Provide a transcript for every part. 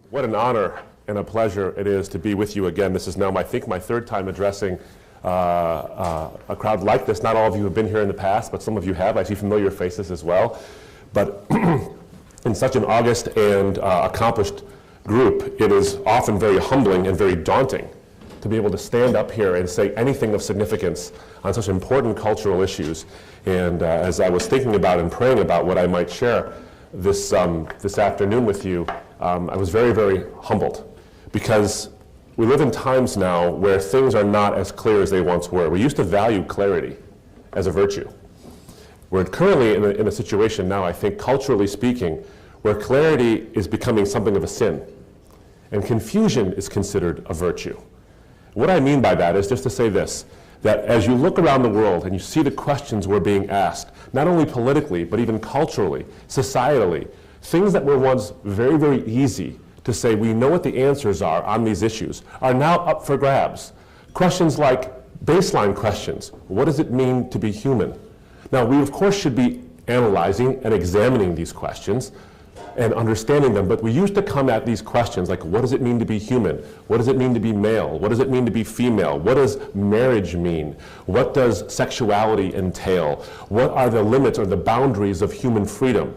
What an honor and a pleasure it is to be with you again. This is now, I think, my third time addressing a crowd like this. Not all of you have been here in the past, but some of you have. I see familiar faces as well. But in such an august and accomplished group, it is often very humbling and very daunting to be able to stand up here and say anything of significance on such important cultural issues. And as I was thinking about and praying about what I might share this afternoon with you, I was very, very humbled, because we live in times now where things are not as clear as they once were. We used to value clarity as a virtue. We're currently in a situation now, I think, culturally speaking, where clarity is becoming something of a sin, and confusion is considered a virtue. What I mean by that is just to say this, that as you look around the world and you see the questions we're being asked, not only politically, but even culturally, societally, things that were once very, very easy to say we know what the answers are on these issues are now up for grabs. Questions like baseline questions. What does it mean to be human? Now, we of course should be analyzing and examining these questions and understanding them, but we used to come at these questions like, what does it mean to be human? What does it mean to be male? What does it mean to be female? What does marriage mean? What does sexuality entail? What are the limits or the boundaries of human freedom?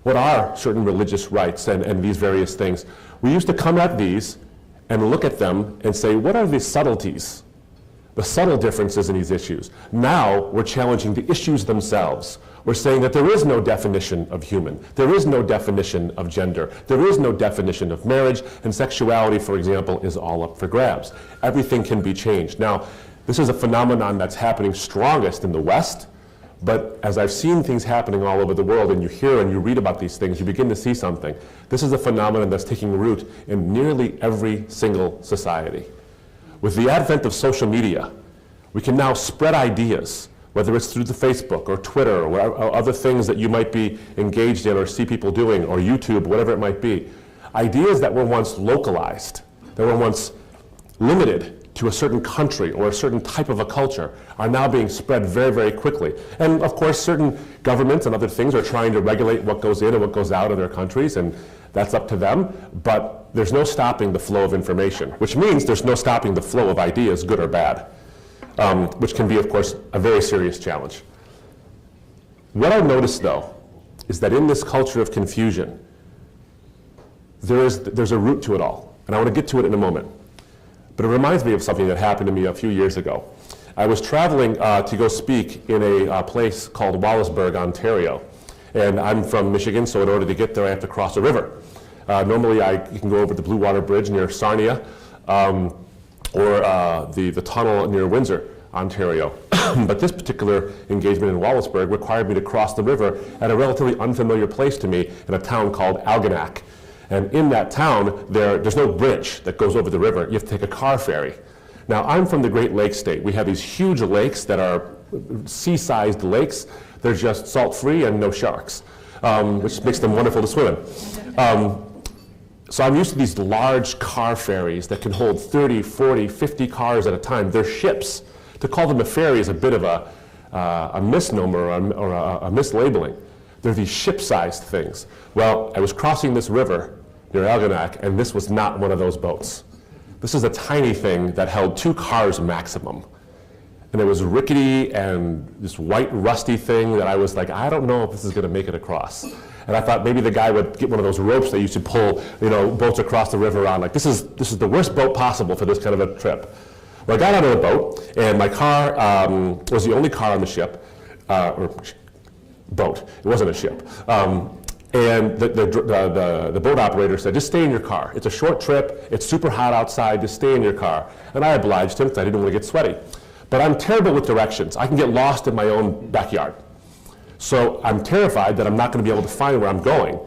What are certain religious rights and these various things? We used to come at these and look at them and say, what are the subtleties, the subtle differences in these issues? Now we're challenging the issues themselves. We're saying that there is no definition of human. There is no definition of gender. There is no definition of marriage, and sexuality, for example, is all up for grabs. Everything can be changed. Now, this is a phenomenon that's happening strongest in the West, but as I've seen things happening all over the world, and you hear and you read about these things, you begin to see something. This is a phenomenon that's taking root in nearly every single society. With the advent of social media, we can now spread ideas, whether it's through the Facebook or Twitter or other things that you might be engaged in or see people doing, or YouTube, whatever it might be. Ideas that were once localized, that were once limited to a certain country or a certain type of a culture, are now being spread very, very quickly. And of course, certain governments and other things are trying to regulate what goes in and what goes out of their countries, and that's up to them. But there's no stopping the flow of information, which means there's no stopping the flow of ideas, good or bad. Which can be, of course, a very serious challenge. What I've noticed, though, is that in this culture of confusion, there's a root to it all, and I want to get to it in a moment. But it reminds me of something that happened to me a few years ago. I was traveling to go speak in a place called Wallaceburg, Ontario, and I'm from Michigan, so in order to get there, I have to cross a river. Normally, you can go over the Blue Water Bridge near Sarnia, or the tunnel near Windsor, Ontario. But this particular engagement in Wallaceburg required me to cross the river at a relatively unfamiliar place to me in a town called Algonac. And in that town, there's no bridge that goes over the river. You have to take a car ferry. Now, I'm from the Great Lakes state. We have these huge lakes that are sea-sized lakes. They're just salt-free and no sharks, which makes them wonderful to swim in. So I'm used to these large car ferries that can hold 30, 40, 50 cars at a time. They're ships. To call them a ferry is a bit of a misnomer or a mislabeling. They're these ship-sized things. Well, I was crossing this river near Algonac, and this was not one of those boats. This is a tiny thing that held 2 cars maximum. And it was rickety and this white rusty thing that I was like, I don't know if this is going to make it across. And I thought maybe the guy would get one of those ropes that used to pull, boats across the river on. Like, this is the worst boat possible for this kind of a trip. Well, I got out of the boat, and my car was the only car on the ship, or boat. It wasn't a ship. And the boat operator said, just stay in your car. It's a short trip. It's super hot outside. Just stay in your car. And I obliged him because I didn't want to get sweaty. But I'm terrible with directions. I can get lost in my own backyard. So I'm terrified that I'm not going to be able to find where I'm going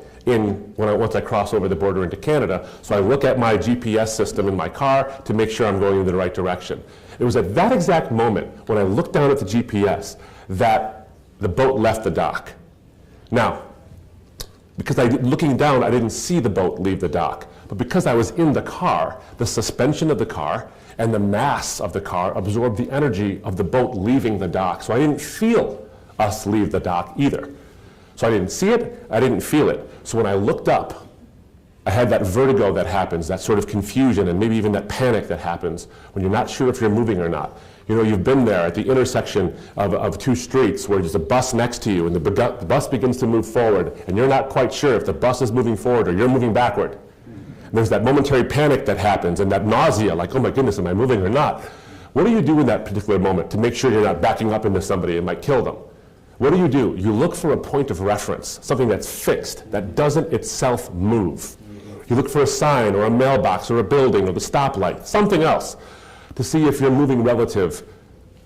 once I cross over the border into Canada. So I look at my GPS system in my car to make sure I'm going in the right direction. It was at that exact moment when I looked down at the GPS that the boat left the dock. Now, because looking down, I didn't see the boat leave the dock. But because I was in the car, the suspension of the car and the mass of the car absorbed the energy of the boat leaving the dock. So I didn't feel us leave the dock either. So I didn't see it, I didn't feel it. So when I looked up, I had that vertigo that happens, that sort of confusion and maybe even that panic that happens when you're not sure if you're moving or not. You know, you've been there at the intersection of two streets where there's a bus next to you and the bus begins to move forward and you're not quite sure if the bus is moving forward or you're moving backward. And there's that momentary panic that happens and that nausea, like, oh my goodness, am I moving or not? What do you do in that particular moment to make sure you're not backing up into somebody and might kill them? What do? You look for a point of reference, something that's fixed, that doesn't itself move. You look for a sign or a mailbox or a building or the stoplight, something else, to see if you're moving relative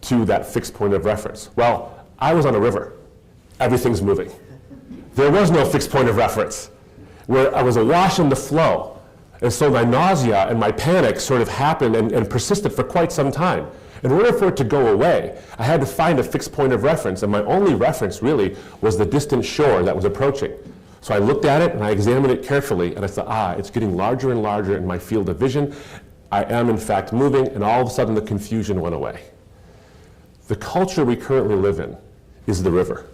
to that fixed point of reference. Well, I was on a river. Everything's moving. There was no fixed point of reference, where I was awash in the flow. And so my nausea and my panic sort of happened and persisted for quite some time. In order for it to go away, I had to find a fixed point of reference, and my only reference really was the distant shore that was approaching. So I looked at it and I examined it carefully and I thought, it's getting larger and larger in my field of vision. I am in fact moving, and all of a sudden the confusion went away. The culture we currently live in is the river.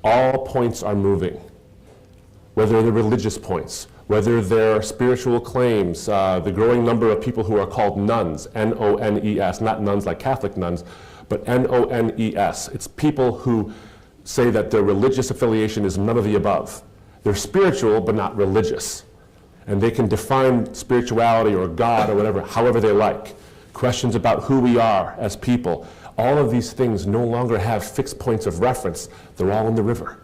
All points are moving, whether they're religious points, whether they're spiritual claims, the growing number of people who are called nuns, N-O-N-E-S, not nuns like Catholic nuns, but N-O-N-E-S. It's people who say that their religious affiliation is none of the above. They're spiritual, but not religious. And they can define spirituality or God or whatever, however they like. Questions about who we are as people. All of these things no longer have fixed points of reference. They're all in the river.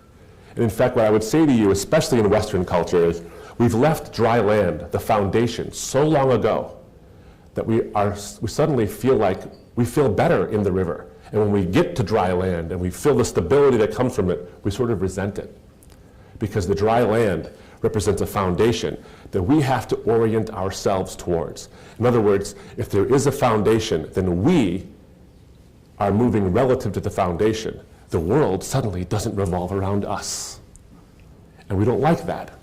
And in fact, what I would say to you, especially in Western culture, is we've left dry land, the foundation, so long ago that we suddenly feel like we feel better in the river. And when we get to dry land and we feel the stability that comes from it, we sort of resent it. Because the dry land represents a foundation that we have to orient ourselves towards. In other words, if there is a foundation, then we are moving relative to the foundation. The world suddenly doesn't revolve around us. And we don't like that,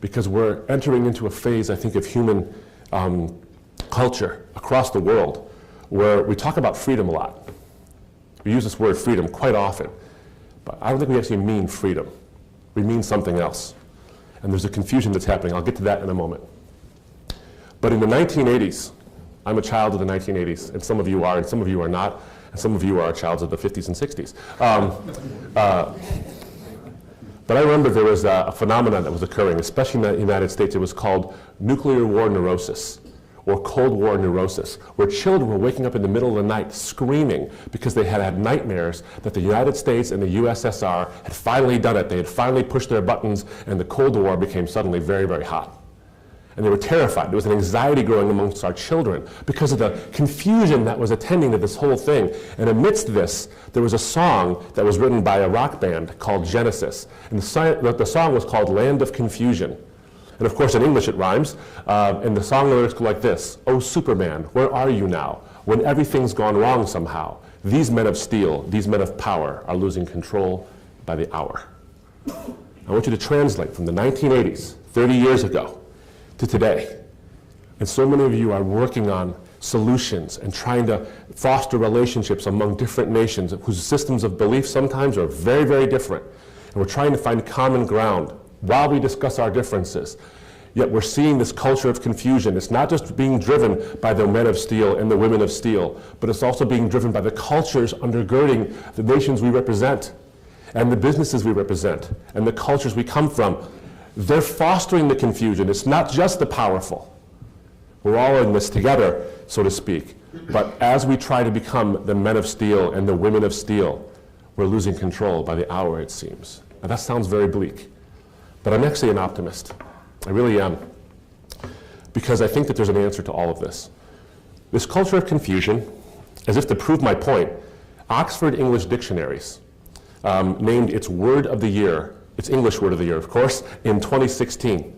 because we're entering into a phase, I think, of human culture across the world where we talk about freedom a lot. We use this word freedom quite often, but I don't think we actually mean freedom. We mean something else. And there's a confusion that's happening. I'll get to that in a moment. But in the 1980s, I'm a child of the 1980s, and some of you are, and some of you are not, and some of you are childs of the 50s and 60s. But I remember there was a phenomenon that was occurring, especially in the United States. It was called nuclear war neurosis, or Cold War neurosis, where children were waking up in the middle of the night screaming because they had had nightmares that the United States and the USSR had finally done it. They had finally pushed their buttons, and the Cold War became suddenly very, very hot. And they were terrified. There was an anxiety growing amongst our children because of the confusion that was attending to this whole thing. And amidst this, there was a song that was written by a rock band called Genesis. And the song was called Land of Confusion. And of course, in English it rhymes. And the song lyrics go like this: "Oh, Superman, where are you now? When everything's gone wrong somehow. These men of steel, these men of power are losing control by the hour." I want you to translate from the 1980s, 30 years ago, to today. And so many of you are working on solutions and trying to foster relationships among different nations whose systems of belief sometimes are very, very different. And we're trying to find common ground while we discuss our differences. Yet we're seeing this culture of confusion. It's not just being driven by the men of steel and the women of steel, but it's also being driven by the cultures undergirding the nations we represent, and the businesses we represent, and the cultures we come from. They're fostering the confusion. It's not just the powerful. We're all in this together, so to speak. But as we try to become the men of steel and the women of steel, we're losing control by the hour, it seems. Now that sounds very bleak. But I'm actually an optimist. I really am. Because I think that there's an answer to all of this. This culture of confusion, as if to prove my point, Oxford English Dictionaries named its word of the year, its English word of the year, of course, in 2016.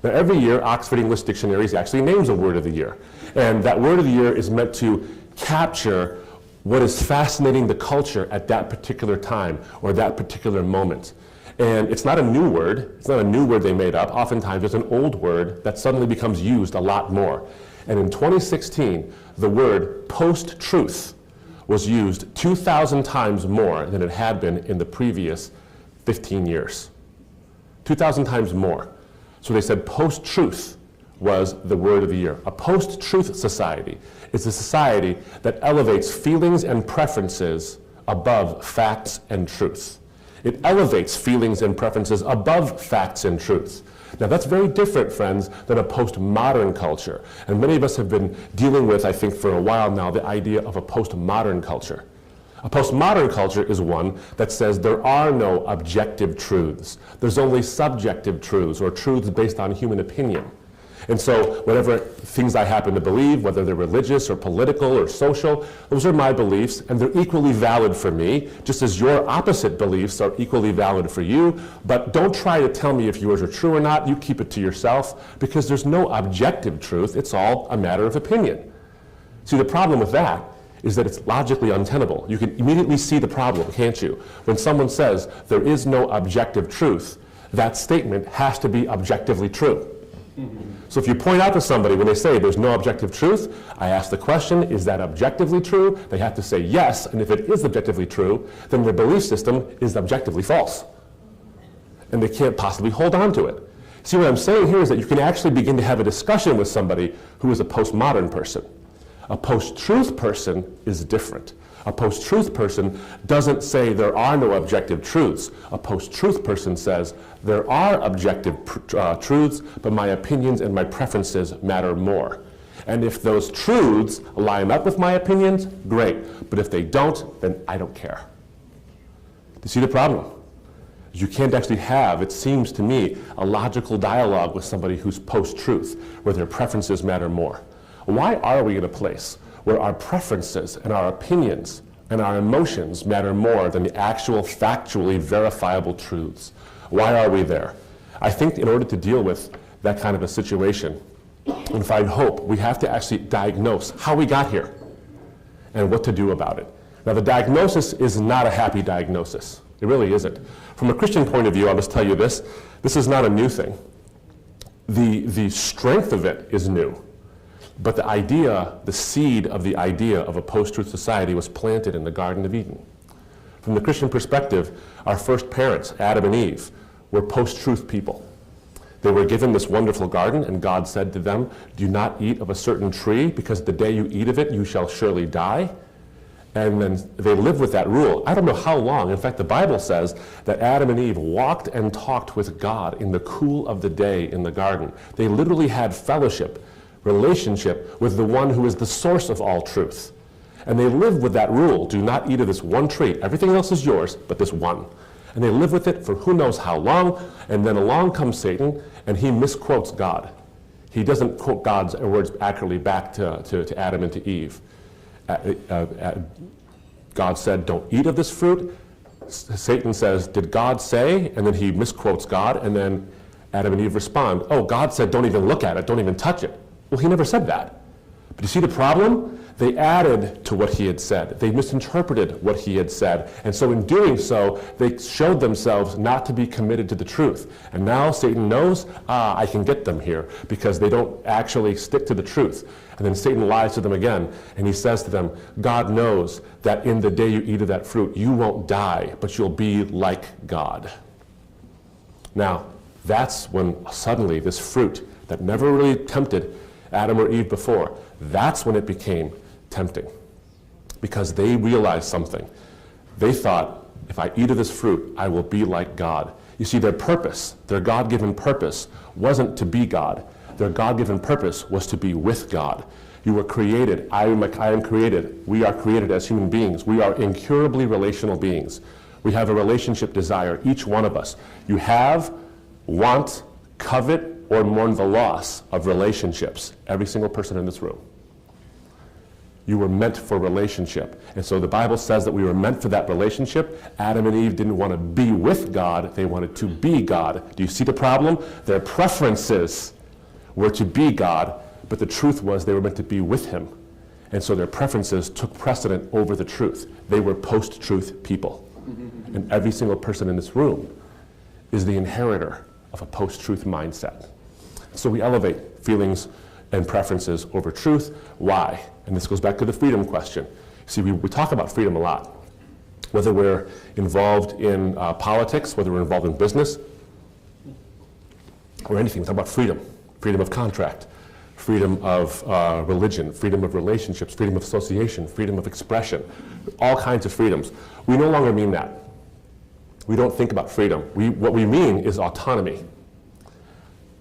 Now every year, Oxford English Dictionaries actually names a word of the year. And that word of the year is meant to capture what is fascinating the culture at that particular time or that particular moment. And it's not a new word. It's not a new word they made up. Oftentimes, it's an old word that suddenly becomes used a lot more. And in 2016, the word post-truth was used 2,000 times more than it had been in the previous 15 years. 2,000 times more. So they said post-truth was the word of the year. A post-truth society is a society that elevates feelings and preferences above facts and truth. It elevates feelings and preferences above facts and truth. Now that's very different, friends, than a postmodern culture. And many of us have been dealing with, I think for a while now, the idea of a postmodern culture. A postmodern culture is one that says there are no objective truths. There's only subjective truths, or truths based on human opinion. And so whatever things I happen to believe, whether they're religious or political or social, those are my beliefs, and they're equally valid for me, just as your opposite beliefs are equally valid for you. But don't try to tell me if yours are true or not. You keep it to yourself, because there's no objective truth. It's all a matter of opinion. See, the problem with that is that it's logically untenable. You can immediately see the problem, can't you? When someone says there is no objective truth, that statement has to be objectively true. So if you point out to somebody when they say there's no objective truth, I ask the question, is that objectively true? They have to say yes, and if it is objectively true, then their belief system is objectively false. And they can't possibly hold on to it. See, what I'm saying here is that you can actually begin to have a discussion with somebody who is a postmodern person. A post-truth person is different. A post-truth person doesn't say there are no objective truths. A post-truth person says there are objective truths, but my opinions and my preferences matter more. And if those truths line up with my opinions, great. But if they don't, then I don't care. Do you see the problem? You can't actually have, it seems to me, a logical dialogue with somebody who's post-truth, where their preferences matter more. Why are we in a place where our preferences and our opinions and our emotions matter more than the actual factually verifiable truths? Why are we there? I think in order to deal with that kind of a situation and find hope, we have to actually diagnose how we got here and what to do about it. Now, the diagnosis is not a happy diagnosis. It really isn't. From a Christian point of view, I'll just tell you this. This is not a new thing. The strength of it is new. But the idea, the seed of the idea of a post-truth society was planted in the Garden of Eden. From the Christian perspective, our first parents, Adam and Eve, were post-truth people. They were given this wonderful garden, and God said to them, do not eat of a certain tree, because the day you eat of it, you shall surely die. And then they lived with that rule. I don't know how long. In fact, the Bible says that Adam and Eve walked and talked with God in the cool of the day in the garden. They literally had fellowship, relationship with the one who is the source of all truth. And they lived with that rule. Do not eat of this one tree. Everything else is yours, but this one. And they live with it for who knows how long, and then along comes Satan, and he misquotes God. He doesn't quote God's words accurately back to Adam and to Eve. God said, don't eat of this fruit. Satan says, did God say? And then he misquotes God, and then Adam and Eve respond, oh, God said don't even look at it, don't even touch it. Well, he never said that. But you see the problem? They added to what he had said. They misinterpreted what he had said. And so in doing so, they showed themselves not to be committed to the truth. And now Satan knows, I can get them here, because they don't actually stick to the truth. And then Satan lies to them again, and he says to them, God knows that in the day you eat of that fruit, you won't die, but you'll be like God. Now, that's when suddenly this fruit that never really tempted Adam or Eve before, that's when it became tempting, because they realized something. They thought, if I eat of this fruit, I will be like God. You see, their purpose, their God-given purpose, wasn't to be God. Their God-given purpose was to be with God. You were created. I am created. We are created as human beings. We are incurably relational beings. We have a relationship desire, each one of us. You have, want, covet, or mourn the loss of relationships. Every single person in this room. You were meant for relationship. And so the Bible says that we were meant for that relationship. Adam and Eve didn't want to be with God. They wanted to be God. Do you see the problem? Their preferences were to be God, but the truth was they were meant to be with him. And so their preferences took precedent over the truth. They were post-truth people. And every single person in this room is the inheritor of a post-truth mindset. So we elevate feelings and preferences over truth. Why? And this goes back to the freedom question. See, we talk about freedom a lot. Whether we're involved in politics, whether we're involved in business, or anything. We talk about freedom, freedom of contract, freedom of religion, freedom of relationships, freedom of association, freedom of expression, all kinds of freedoms. We no longer mean that. We don't think about freedom. What we mean is autonomy.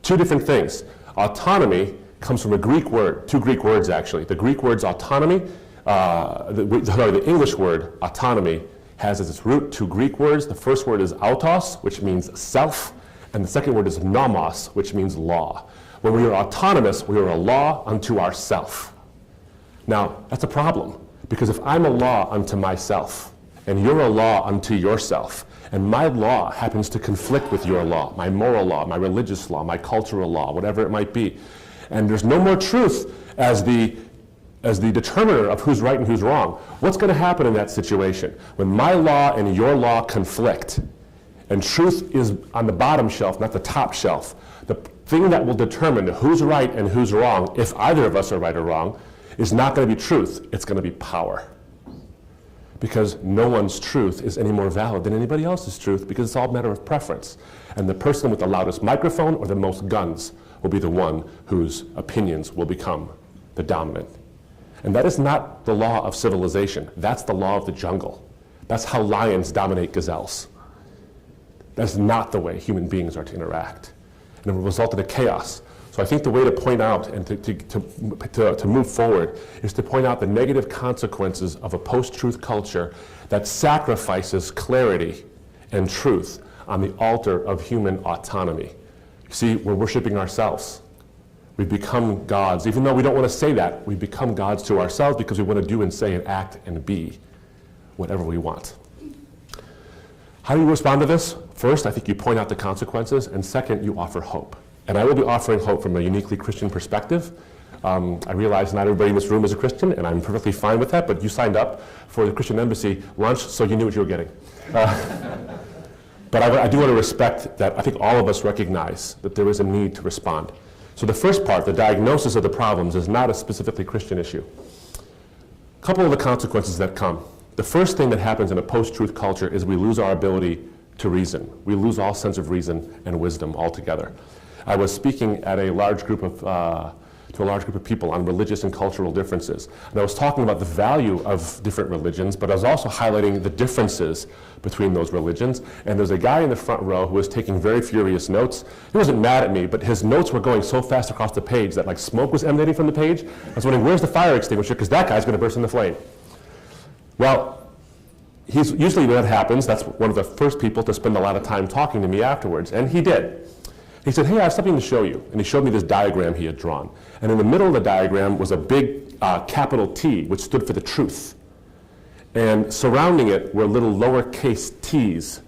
Two different things. Autonomy comes from a Greek word, two Greek words actually. The Greek word's autonomy, the English word autonomy has as its root two Greek words. The first word is autos, which means self, and the second word is nomos, which means law. When we are autonomous, we are a law unto ourself. Now, that's a problem, because if I'm a law unto myself, and you're a law unto yourself, and my law happens to conflict with your law, my moral law, my religious law, my cultural law, whatever it might be, and there's no more truth as the determiner of who's right and who's wrong, what's going to happen in that situation? When my law and your law conflict, and truth is on the bottom shelf, not the top shelf, the thing that will determine who's right and who's wrong, if either of us are right or wrong, is not going to be truth, it's going to be power. Because no one's truth is any more valid than anybody else's truth, because it's all a matter of preference. And the person with the loudest microphone or the most guns will be the one whose opinions will become the dominant. And that is not the law of civilization. That's the law of the jungle. That's how lions dominate gazelles. That's not the way human beings are to interact. And it will result in a chaos. So I think the way to point out and to move forward is to point out the negative consequences of a post-truth culture that sacrifices clarity and truth on the altar of human autonomy. You see, we're worshiping ourselves. We become gods. Even though we don't want to say that, we become gods to ourselves because we want to do and say and act and be whatever we want. How do you respond to this? First, I think you point out the consequences, and second, you offer hope. And I will be offering hope from a uniquely Christian perspective. I realize not everybody in this room is a Christian, and I'm perfectly fine with that, but you signed up for the Christian Embassy lunch, so you knew what you were getting. But I do want to respect that I think all of us recognize that there is a need to respond. So the first part, the diagnosis of the problems, is not a specifically Christian issue. A couple of the consequences that come. The first thing that happens in a post-truth culture is we lose our ability to reason. We lose all sense of reason and wisdom altogether. I was speaking at a large group of to a large group of people on religious and cultural differences. And I was talking about the value of different religions, but I was also highlighting the differences between those religions. And there's a guy in the front row who was taking very furious notes. He wasn't mad at me, but his notes were going so fast across the page that like smoke was emanating from the page. I was wondering, where's the fire extinguisher? Because that guy's going to burst into flame. Well, usually when that happens, that's one of the first people to spend a lot of time talking to me afterwards, and he did. He said, hey, I have something to show you. And he showed me this diagram he had drawn. And in the middle of the diagram was a big capital T, which stood for the truth. And surrounding it were little lowercase t's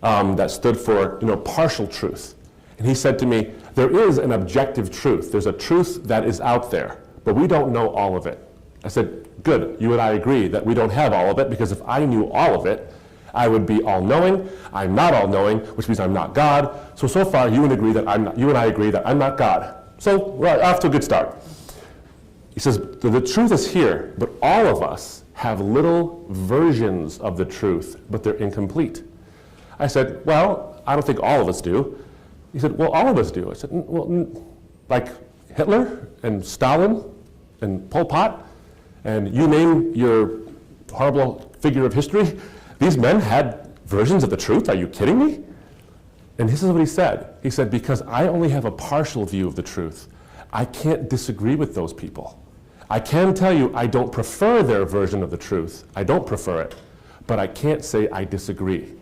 that stood for, partial truth. And he said to me, there is an objective truth. There's a truth that is out there, but we don't know all of it. I said, good, you and I agree that we don't have all of it, because if I knew all of it, I would be all-knowing. I'm not all-knowing, which means I'm not God. So far, you and I agree that I'm not God. So we're off to a good start. He says, the truth is here, but all of us have little versions of the truth, but they're incomplete. I said, well, I don't think all of us do. He said, well, all of us do. I said, well, like Hitler and Stalin and Pol Pot, and you name your horrible figure of history, these men had versions of the truth. Are you kidding me? And this is what he said. He said, because I only have a partial view of the truth, I can't disagree with those people. I can tell you I don't prefer their version of the truth. I don't prefer it. But I can't say I disagree.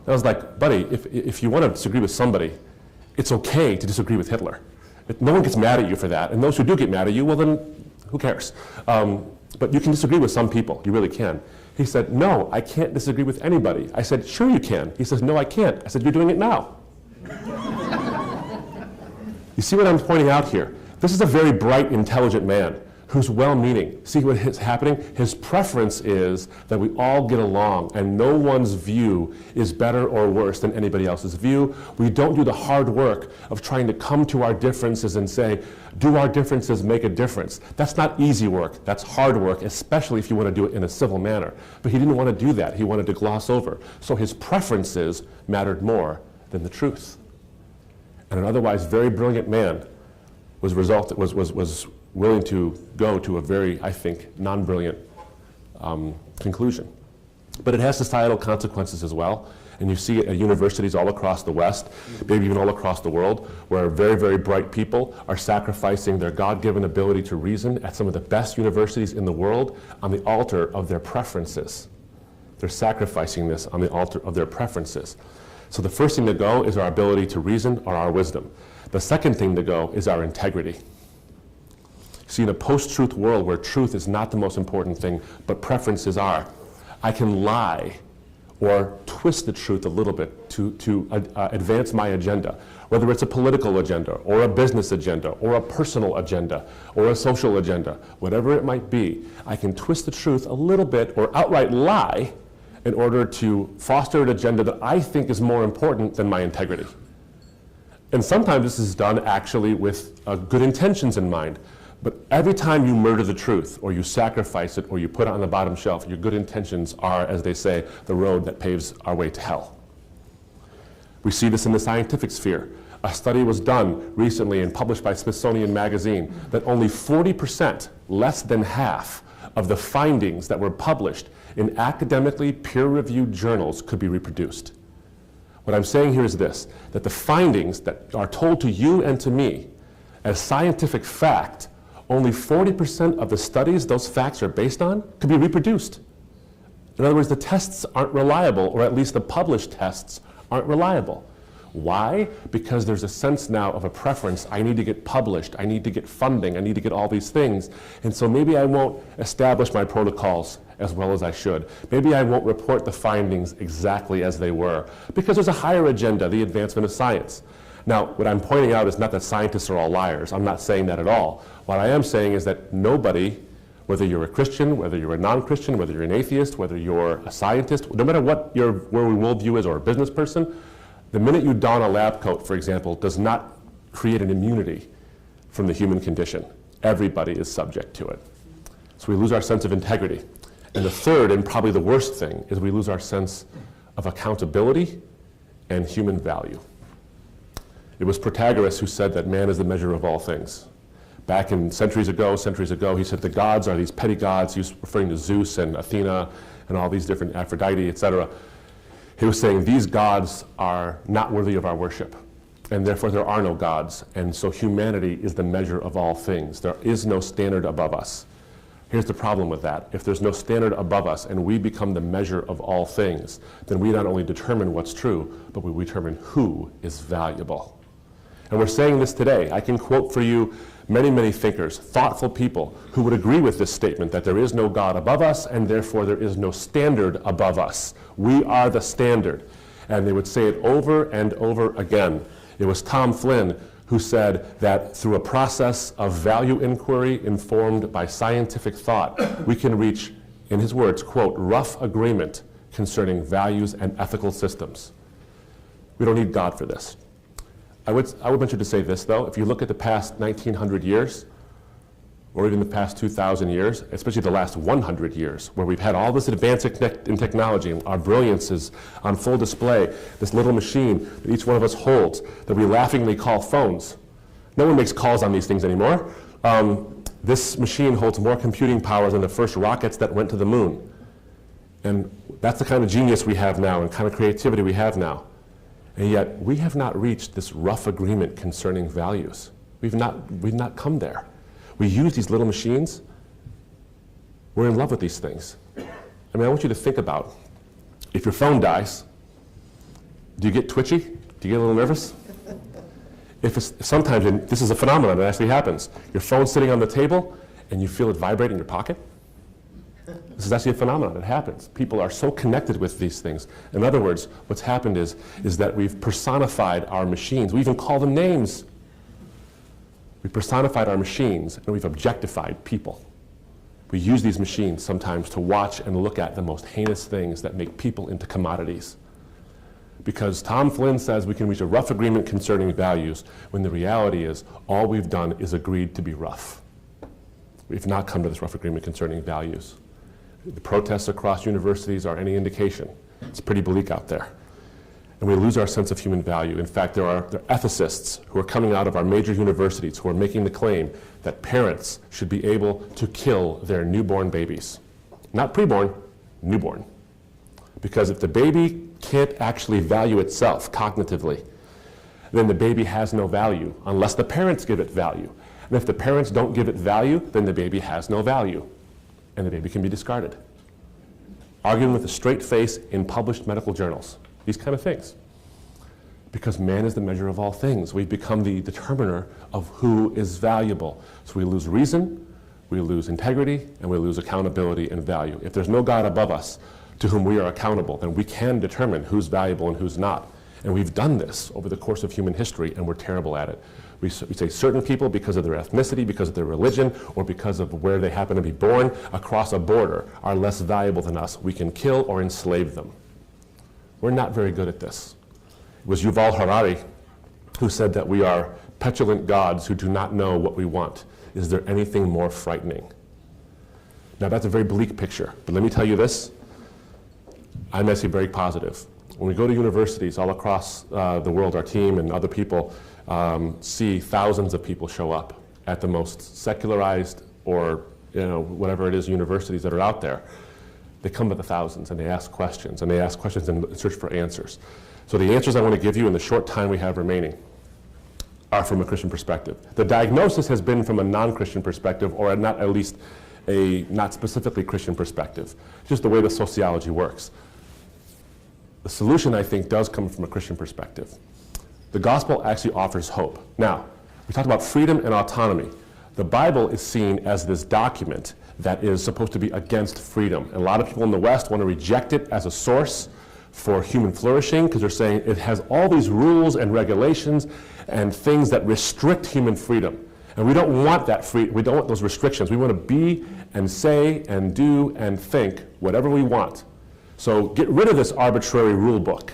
I was like, buddy, if you want to disagree with somebody, it's okay to disagree with Hitler. No one gets mad at you for that. And those who do get mad at you, well then, who cares? But you can disagree with some people. You really can. He said, no, I can't disagree with anybody. I said, sure you can. He says, no, I can't. I said, you're doing it now. You see what I'm pointing out here? This is a very bright, intelligent man who's well-meaning. See what is happening? His preference is that we all get along, and no one's view is better or worse than anybody else's view. We don't do the hard work of trying to come to our differences and say, do our differences make a difference? That's not easy work. That's hard work, especially if you want to do it in a civil manner. But he didn't want to do that. He wanted to gloss over. So his preferences mattered more than the truth. And an otherwise very brilliant man was willing to go to a very, I think, non-brilliant conclusion. But it has societal consequences as well. And you see it at universities all across the West, maybe even all across the world, where very, very bright people are sacrificing their God-given ability to reason at some of the best universities in the world on the altar of their preferences. They're sacrificing this on the altar of their preferences. So the first thing to go is our ability to reason or our wisdom. The second thing to go is our integrity. See, in a post-truth world where truth is not the most important thing, but preferences are, I can lie or twist the truth a little bit to advance my agenda, whether it's a political agenda or a business agenda or a personal agenda or a social agenda, whatever it might be. I can twist the truth a little bit or outright lie in order to foster an agenda that I think is more important than my integrity. And sometimes this is done actually with good intentions in mind. But every time you murder the truth, or you sacrifice it, or you put it on the bottom shelf, your good intentions are, as they say, the road that paves our way to hell. We see this in the scientific sphere. A study was done recently and published by Smithsonian Magazine that only 40%, less than half, of the findings that were published in academically peer-reviewed journals could be reproduced. What I'm saying here is this, that the findings that are told to you and to me as scientific fact, only 40% of the studies those facts are based on could be reproduced. In other words, the tests aren't reliable, or at least the published tests aren't reliable. Why? Because there's a sense now of a preference. I need to get published, I need to get funding, I need to get all these things. And so maybe I won't establish my protocols as well as I should. Maybe I won't report the findings exactly as they were, because there's a higher agenda, the advancement of science. Now, what I'm pointing out is not that scientists are all liars. I'm not saying that at all. What I am saying is that nobody, whether you're a Christian, whether you're a non-Christian, whether you're an atheist, whether you're a scientist, no matter what your worldview is, or a business person, the minute you don a lab coat, for example, does not create an immunity from the human condition. Everybody is subject to it. So we lose our sense of integrity. And the third, and probably the worst thing, is we lose our sense of accountability and human value. It was Protagoras who said that man is the measure of all things. Back in centuries ago, he said the gods are these petty gods. He was referring to Zeus and Athena and all these different Aphrodite, etc. He was saying these gods are not worthy of our worship, and therefore there are no gods. And so humanity is the measure of all things. There is no standard above us. Here's the problem with that. If there's no standard above us and we become the measure of all things, then we not only determine what's true, but we determine who is valuable. And we're saying this today. I can quote for you many, many thinkers, thoughtful people, who would agree with this statement that there is no God above us and therefore there is no standard above us. We are the standard. And they would say it over and over again. It was Tom Flynn who said that through a process of value inquiry informed by scientific thought, we can reach, in his words, quote, rough agreement concerning values and ethical systems. We don't need God for this. I would venture to say this, though. If you look at the past 1900 years, or even the past 2,000 years, especially the last 100 years, where we've had all this advance in technology, and our brilliance is on full display, this little machine that each one of us holds, that we laughingly call phones. No one makes calls on these things anymore. This machine holds more computing power than the first rockets that went to the moon. And that's the kind of genius we have now, and kind of creativity we have now. And yet, we have not reached this rough agreement concerning values. We've not come there. We use these little machines. We're in love with these things. I mean, I want you to think about, if your phone dies, do you get twitchy? Do you get a little nervous? Sometimes, and this is a phenomenon that actually happens, your phone's sitting on the table and you feel it vibrate in your pocket. This is actually a phenomenon that happens. People are so connected with these things. In other words, what's happened is that we've personified our machines. We even call them names. We personified our machines and we've objectified people. We use these machines sometimes to watch and look at the most heinous things that make people into commodities. Because Tom Flynn says we can reach a rough agreement concerning values, when the reality is all we've done is agreed to be rough. We've not come to this rough agreement concerning values. The protests across universities are any indication. It's pretty bleak out there. and we lose our sense of human value. In fact, there are ethicists who are coming out of our major universities who are making the claim that parents should be able to kill their newborn babies. Not preborn, newborn. Because if the baby can't actually value itself cognitively, then the baby has no value unless the parents give it value. And if the parents don't give it value, then the baby has no value, and the baby can be discarded. Arguing with a straight face in published medical journals. These kind of things. Because man is the measure of all things. We've become the determiner of who is valuable. So we lose reason, we lose integrity, and we lose accountability and value. If there's no God above us to whom we are accountable, then we can determine who's valuable and who's not. And we've done this over the course of human history, and we're terrible at it. We say certain people, because of their ethnicity, because of their religion, or because of where they happen to be born across a border, are less valuable than us. We can kill or enslave them. We're not very good at this. It was Yuval Harari who said that we are petulant gods who do not know what we want. Is there anything more frightening? Now that's a very bleak picture, but let me tell you this. I'm actually very positive. When we go to universities all across the world, our team and other people see thousands of people show up at the most secularized or whatever it is universities that are out there. They come by the thousands and they ask questions and search for answers. So the answers I want to give you in the short time we have remaining are from a Christian perspective. The diagnosis has been from a non-Christian perspective, or not at least a not specifically Christian perspective, just the way the sociology works. The solution, I think, does come from a Christian perspective. The gospel actually offers hope. Now, we talked about freedom and autonomy. The Bible is seen as this document that is supposed to be against freedom. And a lot of people in the West want to reject it as a source for human flourishing because they're saying it has all these rules and regulations and things that restrict human freedom. And we don't want that freedom. We don't want those restrictions. We want to be and say and do and think whatever we want. So get rid of this arbitrary rule book.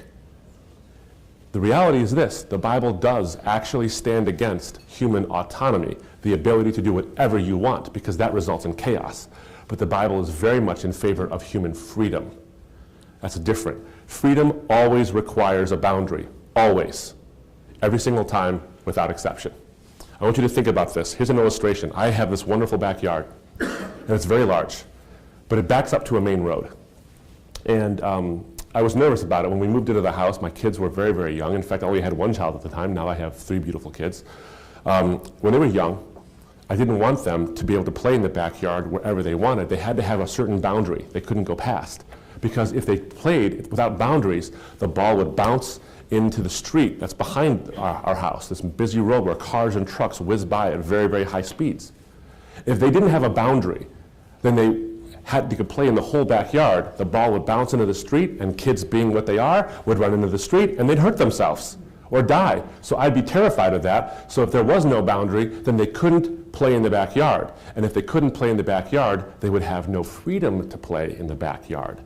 The reality is this: the Bible does actually stand against human autonomy, the ability to do whatever you want, because that results in chaos. But the Bible is very much in favor of human freedom. That's different. Freedom always requires a boundary, always, every single time, without exception. I want you to think about this. Here's an illustration. I have this wonderful backyard, and it's very large, but it backs up to a main road. And I was nervous about it. When we moved into the house, my kids were very, very young. In fact, I only had one child at the time. Now I have 3 beautiful kids. When they were young, I didn't want them to be able to play in the backyard wherever they wanted. They had to have a certain boundary they couldn't go past. Because if they played without boundaries, the ball would bounce into the street that's behind our house, this busy road where cars and trucks whiz by at very, very high speeds. If they didn't have a boundary, then they could play in the whole backyard. The ball would bounce into the street, and kids, being what they are, would run into the street, and they'd hurt themselves or die. So I'd be terrified of that. So if there was no boundary, then they couldn't play in the backyard. And if they couldn't play in the backyard, they would have no freedom to play in the backyard.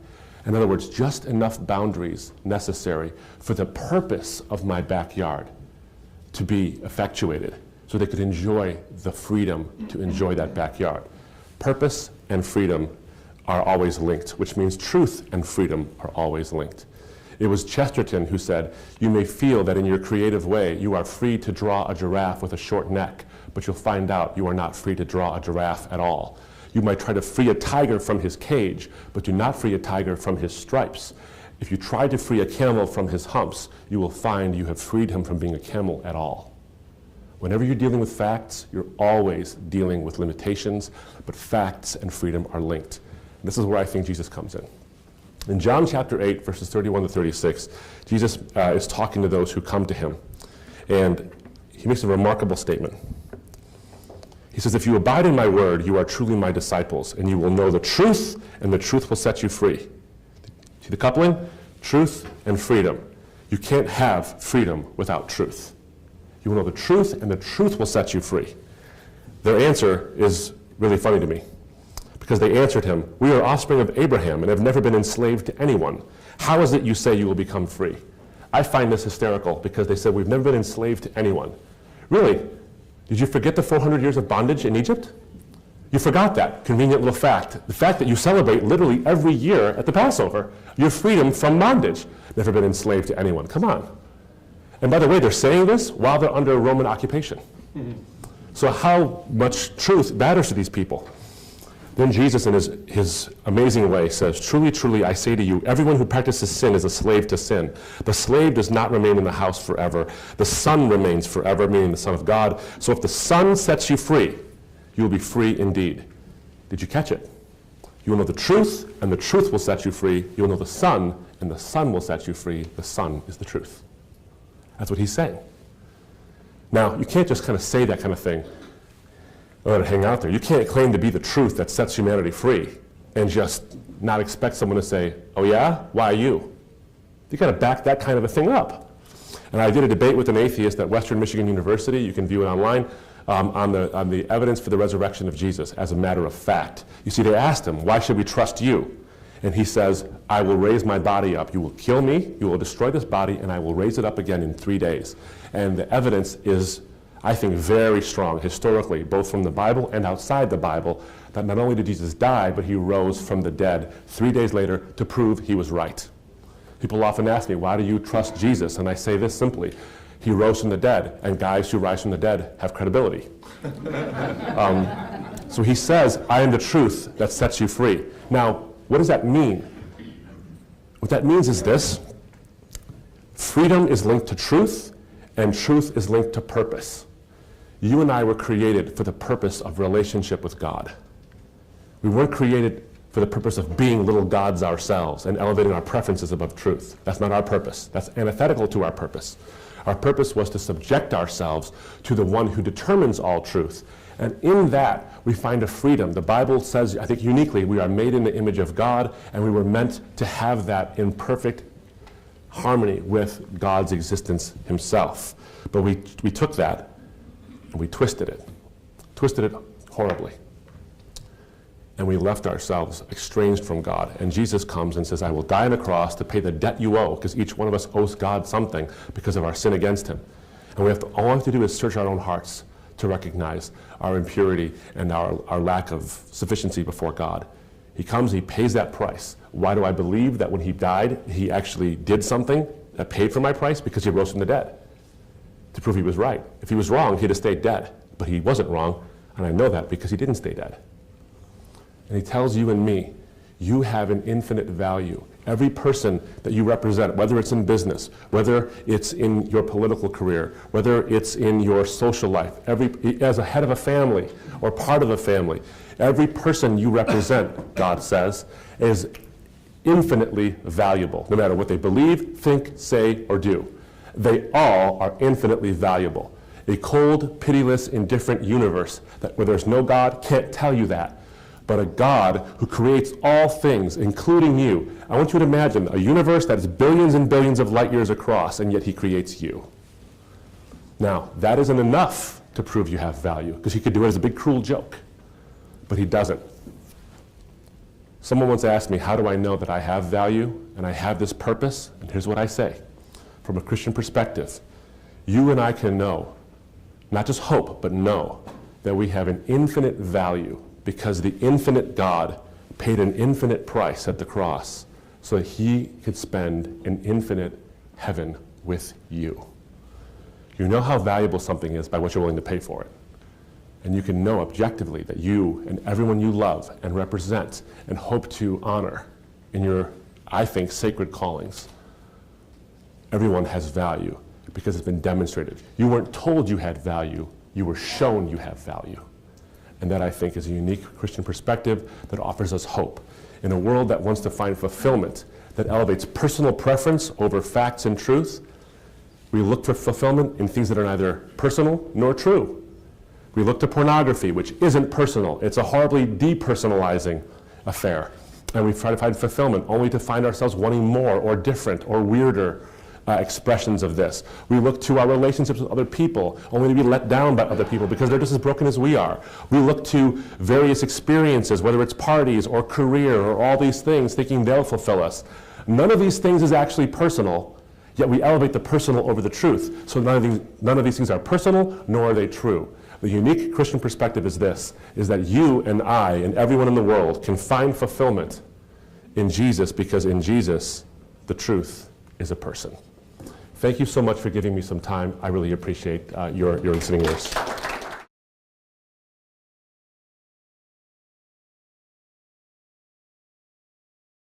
In other words, just enough boundaries necessary for the purpose of my backyard to be effectuated, so they could enjoy the freedom to enjoy that backyard. Purpose and freedom are always linked, which means truth and freedom are always linked. It was Chesterton who said, "You may feel that in your creative way you are free to draw a giraffe with a short neck, but you'll find out you are not free to draw a giraffe at all. You might try to free a tiger from his cage, but do not free a tiger from his stripes. If you try to free a camel from his humps, you will find you have freed him from being a camel at all." Whenever you're dealing with facts, you're always dealing with limitations, but facts and freedom are linked. And this is where I think Jesus comes in. In John chapter 8, verses 31 to 36, Jesus is talking to those who come to him, and he makes a remarkable statement. He says, "If you abide in my word, you are truly my disciples, and you will know the truth, and the truth will set you free." See the coupling? Truth and freedom. You can't have freedom without truth. You will know the truth, and the truth will set you free. Their answer is really funny to me, because they answered him, "We are offspring of Abraham and have never been enslaved to anyone. How is it you say you will become free?" I find this hysterical, because they said, "We've never been enslaved to anyone." Really? Did you forget the 400 years of bondage in Egypt? You forgot that convenient little fact. The fact that you celebrate literally every year at the Passover, your freedom from bondage. Never been enslaved to anyone. Come on. And by the way, they're saying this while they're under Roman occupation. So how much truth matters to these people? Then Jesus, in his amazing way, says, "Truly, truly, I say to you, everyone who practices sin is a slave to sin. The slave does not remain in the house forever. The Son remains forever," meaning the Son of God. "So if the Son sets you free, you will be free indeed." Did you catch it? You will know the truth, and the truth will set you free. You will know the Son, and the Son will set you free. The Son is the truth. That's what he's saying. Now, you can't just kind of say that kind of thing or let it hang out there. You can't claim to be the truth that sets humanity free and just not expect someone to say, "Oh yeah? Why you?" You got to back that kind of a thing up. And I did a debate with an atheist at Western Michigan University. You can view it online. On the evidence for the resurrection of Jesus as a matter of fact. You see, they asked him, "Why should we trust you?" And he says, "I will raise my body up. You will kill me, you will destroy this body, and I will raise it up again in 3 days." And the evidence is, I think, very strong historically, both from the Bible and outside the Bible, that not only did Jesus die, but he rose from the dead 3 days later to prove he was right. People often ask me, "Why do you trust Jesus?" And I say this simply: he rose from the dead, and guys who rise from the dead have credibility. So he says, "I am the truth that sets you free." Now, what does that mean? What that means is this: freedom is linked to truth, and truth is linked to purpose. You and I were created for the purpose of relationship with God. We weren't created for the purpose of being little gods ourselves and elevating our preferences above truth. That's not our purpose. That's antithetical to our purpose. Our purpose was to subject ourselves to the one who determines all truth. And in that, we find a freedom. The Bible says, I think uniquely, we are made in the image of God, and we were meant to have that in perfect harmony with God's existence himself. But we took that, and we twisted it horribly. And we left ourselves estranged from God. And Jesus comes and says, "I will die on the cross to pay the debt you owe," because each one of us owes God something because of our sin against him. And all we have to do is search our own hearts to recognize our impurity and our lack of sufficiency before God. He comes, he pays that price. Why do I believe that when he died, he actually did something that paid for my price? Because he rose from the dead to prove he was right. If he was wrong, he'd have stayed dead. But he wasn't wrong, and I know that because he didn't stay dead. And he tells you and me, you have an infinite value. Every person that you represent, whether it's in business, whether it's in your political career, whether it's in your social life, as a head of a family or part of a family, every person you represent, God says, is infinitely valuable, no matter what they believe, think, say, or do. They all are infinitely valuable. A cold, pitiless, indifferent universe where there's no God can't tell you that. But a God who creates all things, including you. I want you to imagine a universe that is billions and billions of light years across, and yet he creates you. Now, that isn't enough to prove you have value, because he could do it as a big cruel joke, but he doesn't. Someone once asked me, how do I know that I have value and I have this purpose? And here's what I say. From a Christian perspective, you and I can know, not just hope, but know that we have an infinite value because the infinite God paid an infinite price at the cross so that he could spend an infinite heaven with you. You know how valuable something is by what you're willing to pay for it. And you can know objectively that you and everyone you love and represent and hope to honor in your, I think, sacred callings, everyone has value because it's been demonstrated. You weren't told you had value, you were shown you have value. And that, I think, is a unique Christian perspective that offers us hope. In a world that wants to find fulfillment, that elevates personal preference over facts and truth, we look for fulfillment in things that are neither personal nor true. We look to pornography, which isn't personal. It's a horribly depersonalizing affair. And we try to find fulfillment only to find ourselves wanting more or different or weirder expressions of this. We look to our relationships with other people only to be let down by other people because they're just as broken as we are. We look to various experiences, whether it's parties or career or all these things, thinking they'll fulfill us. None of these things is actually personal, yet we elevate the personal over the truth. So none of these things are personal, nor are they true. The unique Christian perspective is this, is that you and I and everyone in the world can find fulfillment in Jesus, because in Jesus, the truth is a person. Thank you so much for giving me some time. I really appreciate your listening ears.